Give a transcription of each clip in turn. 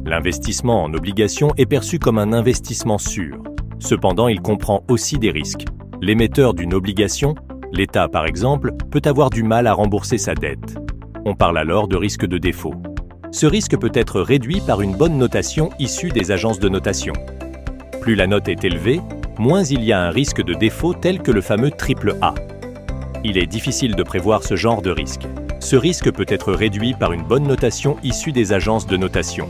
L'investissement en obligations est perçu comme un investissement sûr. Cependant, il comprend aussi des risques. L'émetteur d'une obligation, l'État par exemple, peut avoir du mal à rembourser sa dette. On parle alors de risque de défaut. Ce risque peut être réduit par une bonne notation issue des agences de notation. Plus la note est élevée, moins il y a un risque de défaut tel que le fameux AAA. Il est difficile de prévoir ce genre de risque. Ce risque peut être réduit par une bonne notation issue des agences de notation.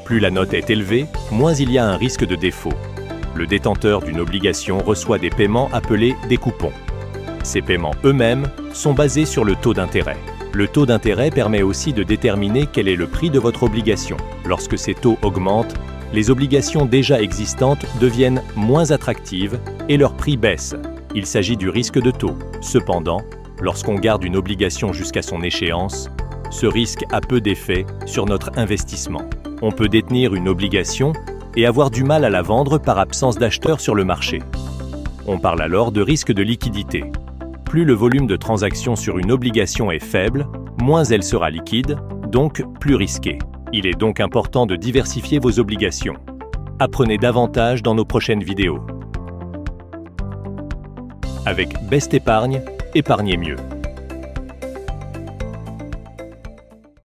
Plus la note est élevée, moins il y a un risque de défaut. Le détenteur d'une obligation reçoit des paiements appelés des coupons. Ces paiements eux-mêmes sont basés sur le taux d'intérêt. Le taux d'intérêt permet aussi de déterminer quel est le prix de votre obligation. Lorsque ces taux augmentent, les obligations déjà existantes deviennent moins attractives et leur prix baisse. Il s'agit du risque de taux. Cependant, lorsqu'on garde une obligation jusqu'à son échéance, ce risque a peu d'effet sur notre investissement. On peut détenir une obligation et avoir du mal à la vendre par absence d'acheteurs sur le marché. On parle alors de risque de liquidité. Plus le volume de transactions sur une obligation est faible, moins elle sera liquide, donc plus risquée. Il est donc important de diversifier vos obligations. Apprenez davantage dans nos prochaines vidéos. Avec Best Épargne, épargnez mieux.